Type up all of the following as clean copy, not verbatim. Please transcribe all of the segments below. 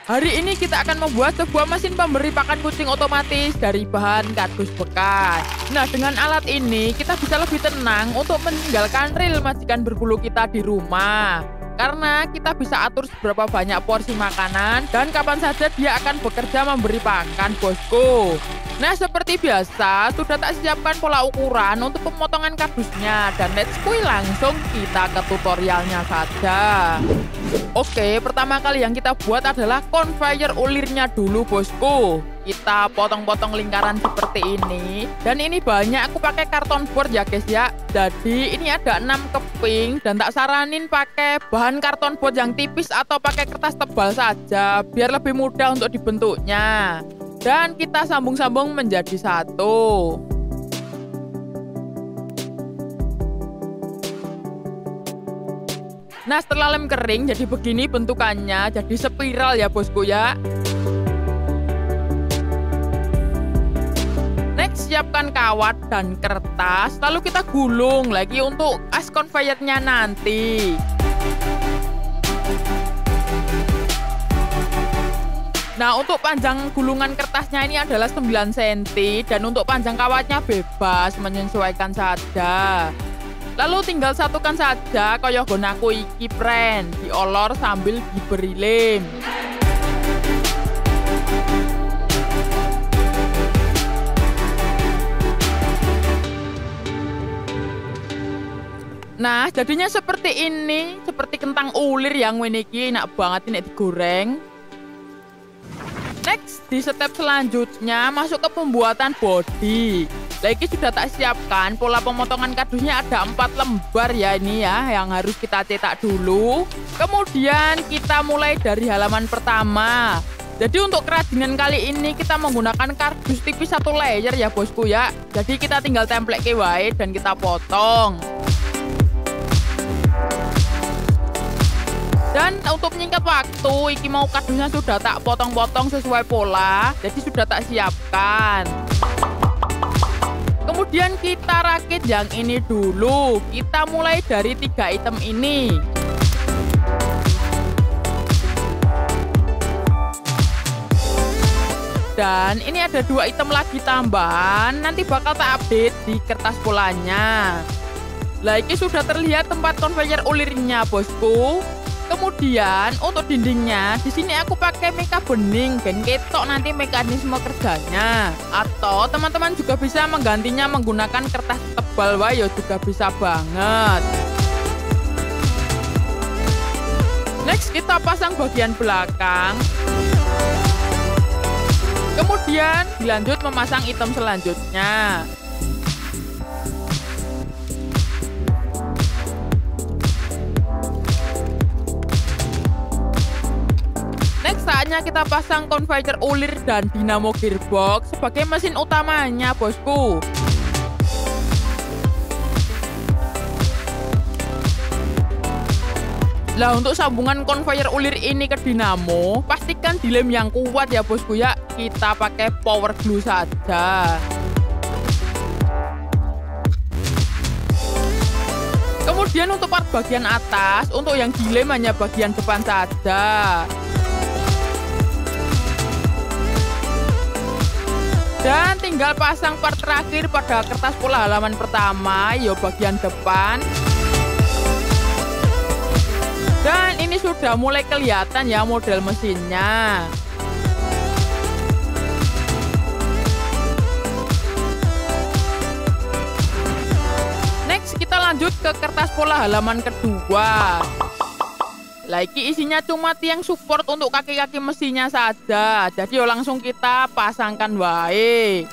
Hari ini kita akan membuat sebuah mesin pemberi pakan kucing otomatis dari bahan kardus bekas. Nah, dengan alat ini kita bisa lebih tenang untuk meninggalkan ril majikan berbulu kita di rumah. Karena kita bisa atur seberapa banyak porsi makanan dan kapan saja dia akan bekerja memberi pakan, bosku. Nah, seperti biasa, sudah tak siapkan pola ukuran untuk pemotongan kardusnya. Dan let's go, langsung kita ke tutorialnya saja. Oke, pertama kali yang kita buat adalah conveyor ulirnya dulu, bosku. Kita potong-potong lingkaran seperti ini. Dan ini banyak aku pakai karton board ya guys ya. Jadi ini ada 6 keping dan tak saranin pakai bahan karton board yang tipis atau pakai kertas tebal saja biar lebih mudah untuk dibentuknya. Dan kita sambung-sambung menjadi satu. Nah, setelah lem kering jadi begini bentukannya, jadi spiral ya bosku ya. Next, siapkan kawat dan kertas, lalu kita gulung lagi untuk as conveyornya nanti. Nah, untuk panjang gulungan kertasnya ini adalah 9 cm dan untuk panjang kawatnya bebas, menyesuaikan saja. Lalu tinggal satukan saja kaya gonaku iki pren, diolor sambil diberi lem. Nah, jadinya seperti ini, seperti kentang ulir yang ini enak banget ini digoreng. Next, di step selanjutnya masuk ke pembuatan body. Lagi sudah tak siapkan, pola pemotongan kardusnya ada 4 lembar ya ini ya, yang harus kita cetak dulu. Kemudian kita mulai dari halaman pertama. Jadi untuk kerajinan kali ini kita menggunakan kardus tipis 1 layer ya bosku ya. Jadi kita tinggal template ke wae dan kita potong. Dan untuk menyingkat waktu, iki mau kardusnya sudah tak potong-potong sesuai pola, jadi sudah tak siapkan. Kemudian kita rakit yang ini dulu. Kita mulai dari 3 item ini. Dan ini ada 2 item lagi tambahan, nanti bakal tak update di kertas polanya. Lah, ini sudah terlihat tempat conveyor ulirnya, bosku. Kemudian untuk dindingnya, di sini aku pakai meka bening ben ketok nanti mekanisme kerjanya. Atau teman-teman juga bisa menggantinya menggunakan kertas tebal wayo juga bisa banget. Next, kita pasang bagian belakang. Kemudian dilanjut memasang item selanjutnya. Saatnya kita pasang conveyor ulir dan dinamo gearbox sebagai mesin utamanya, bosku. Lah, untuk sambungan conveyor ulir ini ke dinamo, pastikan dilem yang kuat ya bosku ya. Kita pakai power glue saja. Kemudian untuk part bagian atas, untuk yang dilem hanya bagian depan saja. Dan tinggal pasang part terakhir pada kertas pola halaman pertama, yo bagian depan. Dan ini sudah mulai kelihatan ya model mesinnya. Next, kita lanjut ke kertas pola halaman kedua. Lagi isinya cuma tiang support untuk kaki-kaki mesinnya saja. Jadi langsung kita pasangkan wae.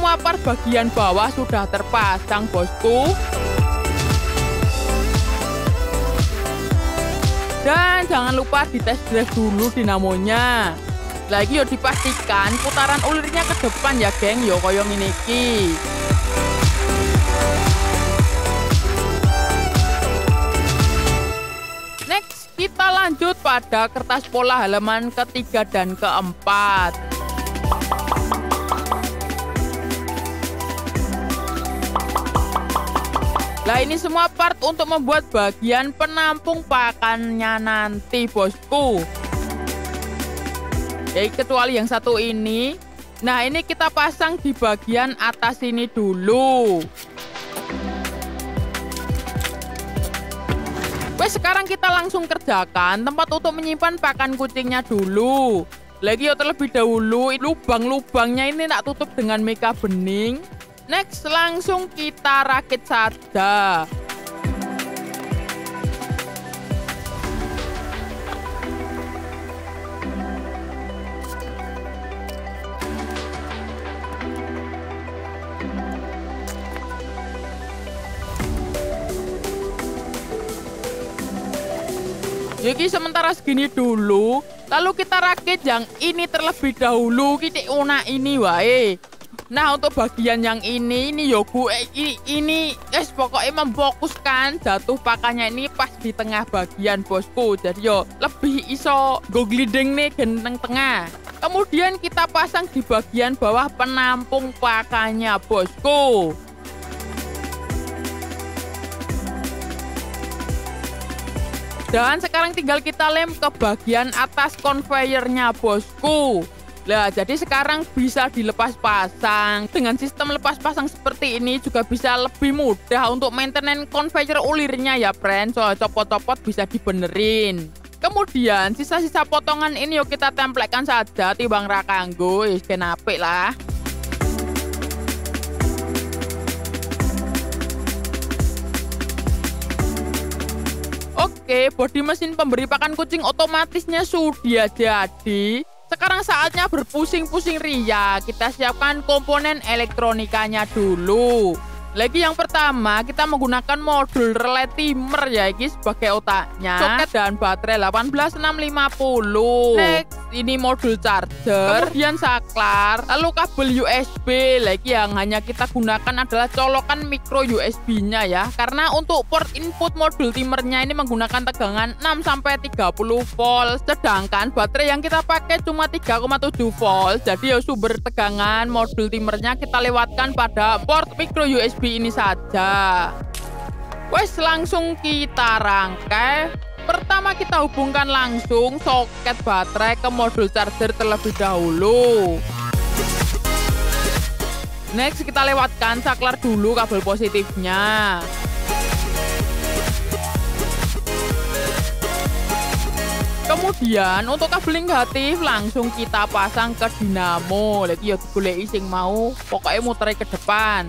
semua part bagian bawah sudah terpasang, bosku. Dan jangan lupa dites drive dulu dinamonya. Lagi yo dipastikan putaran ulirnya ke depan ya, geng. Yo koyo ngene iki. Next, kita lanjut pada kertas pola halaman ketiga dan keempat. Nah, ini semua part untuk membuat bagian penampung pakannya nanti, bosku. Ya, kecuali yang satu ini. Nah, ini kita pasang di bagian atas ini dulu. Wes, sekarang kita langsung kerjakan tempat untuk menyimpan pakan kucingnya dulu. Lagi yo terlebih dahulu, lubang-lubangnya ini tak tutup dengan mika bening. Next, langsung kita rakit saja. Jadi sementara segini dulu, lalu kita rakit yang ini terlebih dahulu, kita una ini wae. Nah, untuk bagian yang ini yo gue ini pokoknya memfokuskan jatuh pakannya ini pas di tengah bagian, bosku. Jadi yo lebih iso go gliding nih genteng tengah. Kemudian kita pasang di bagian bawah penampung pakannya, bosku. Dan sekarang tinggal kita lem ke bagian atas conveyornya, bosku. Nah, jadi sekarang bisa dilepas pasang. Dengan sistem lepas pasang seperti ini juga bisa lebih mudah untuk maintenance conveyor ulirnya ya, friend. Soal copot-copot bisa dibenerin. Kemudian sisa-sisa potongan ini yuk kita templekkan saja timbang ra kanggo, wis kenapik lah. Oke, bodi mesin pemberi pakan kucing otomatisnya sudah jadi. Sekarang saatnya berpusing-pusing ria. Kita siapkan komponen elektronikanya dulu. Lagi yang pertama, kita menggunakan modul relay timer ya, ini sebagai otaknya. Soket dan baterai 18650. Next, ini modul charger. Kemudian saklar. Lalu kabel USB. Lagi yang hanya kita gunakan adalah colokan micro USB-nya ya. Karena untuk port input modul timernya ini menggunakan tegangan 6-30 volt. Sedangkan baterai yang kita pakai cuma 3,7 volt. Jadi ya sumber tegangan modul timernya kita lewatkan pada port micro USB ini saja. Wes, langsung kita rangkai. Pertama kita hubungkan langsung soket baterai ke modul charger terlebih dahulu. Next, kita lewatkan saklar dulu kabel positifnya. Kemudian untuk kabel negatif langsung kita pasang ke dinamo. Lagi ya digoleki sing mau, pokoknya muter ke depan.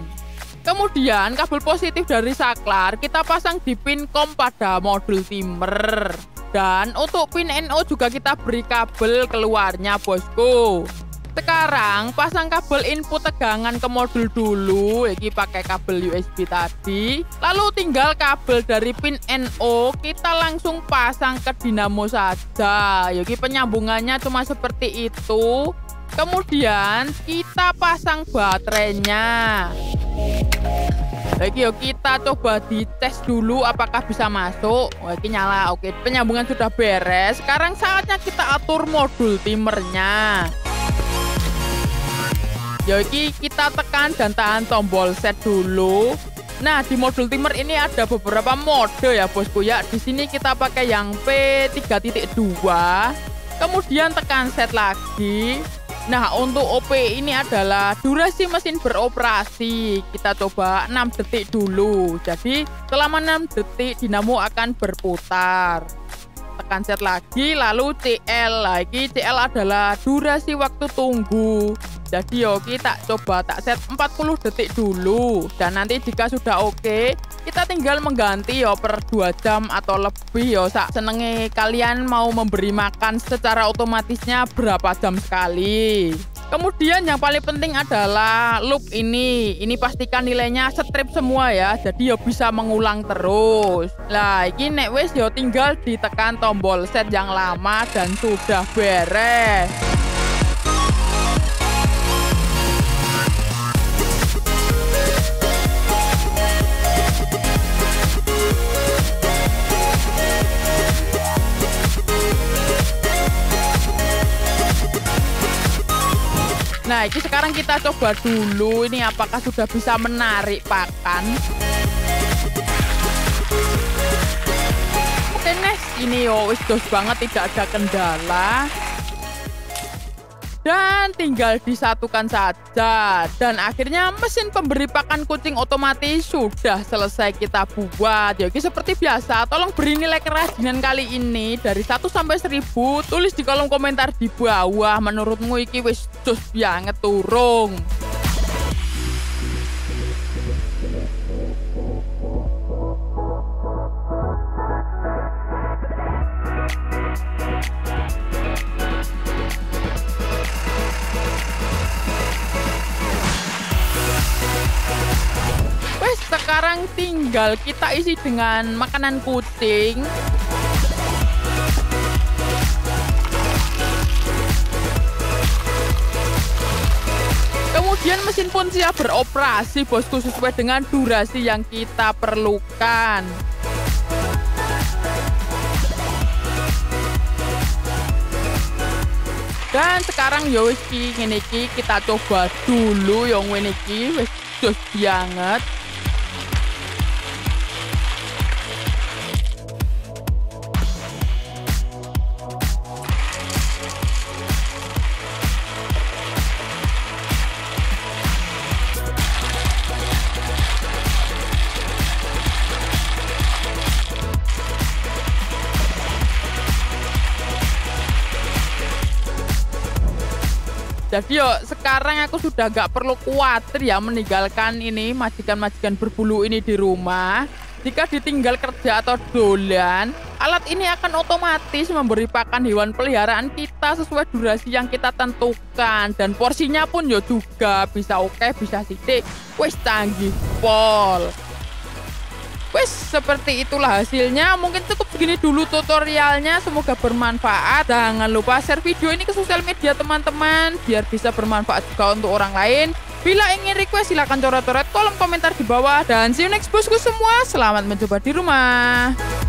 Kemudian kabel positif dari saklar kita pasang di pin COM pada modul timer. Dan untuk pin NO juga kita beri kabel keluarnya, bosku. Sekarang pasang kabel input tegangan ke modul dulu. Ini pakai kabel USB tadi. Lalu tinggal kabel dari pin NO kita langsung pasang ke dinamo saja. Ini penyambungannya cuma seperti itu. Kemudian kita pasang baterainya. Lagi yuk kita coba dites dulu apakah bisa masuk. Wah, ini nyala. Oke, penyambungan sudah beres. Sekarang saatnya kita atur modul timernya. Jadi kita tekan dan tahan tombol set dulu. Nah, di modul timer ini ada beberapa mode ya, bosku ya. Di sini kita pakai yang P3.2. Kemudian tekan set lagi. Nah, untuk OP ini adalah durasi mesin beroperasi. Kita coba 6 detik dulu. Jadi, selama 6 detik dinamo akan berputar. Tekan set lagi, lalu CL. Lagi CL adalah durasi waktu tunggu. Jadi yo kita coba tak set 40 detik dulu. Dan nanti jika sudah oke, kita tinggal mengganti yo per 2 jam atau lebih yo. Sak senenge kalian mau memberi makan secara otomatisnya berapa jam sekali. Kemudian yang paling penting adalah loop ini. Ini pastikan nilainya strip semua ya. Jadi ya bisa mengulang terus. Nah, ini nek wis ya tinggal ditekan tombol set yang lama dan sudah beres. Nah, ini sekarang kita coba dulu ini apakah sudah bisa menarik pakan. Oke, Nes, ini yo wis dos banget, tidak ada kendala. Dan tinggal disatukan saja. Dan akhirnya mesin pemberi pakan kucing otomatis sudah selesai kita buat. Jadi seperti biasa, tolong beri nilai kerajinan kali ini dari 1 sampai 1000. Tulis di kolom komentar di bawah. Menurutmu iki wis dos banget turung. Sekarang tinggal kita isi dengan makanan kucing. Kemudian mesin pun siap beroperasi bosku sesuai dengan durasi yang kita perlukan. Dan sekarang yo wis ngene iki kita coba dulu yang ngene iki wis jos banget. Jadi yuk sekarang aku sudah gak perlu khawatir ya meninggalkan ini majikan-majikan berbulu ini di rumah. Jika ditinggal kerja atau dolan, alat ini akan otomatis memberi pakan hewan peliharaan kita sesuai durasi yang kita tentukan. Dan porsinya pun ya juga bisa oke, bisa sidik. Wes canggih pol. Wes seperti itulah hasilnya. Mungkin cukup segini dulu tutorialnya. Semoga bermanfaat. Jangan lupa share video ini ke sosial media teman-teman biar bisa bermanfaat juga untuk orang lain. Bila ingin request silahkan coret-coret kolom komentar di bawah. Dan see you next bosku semua. Selamat mencoba di rumah.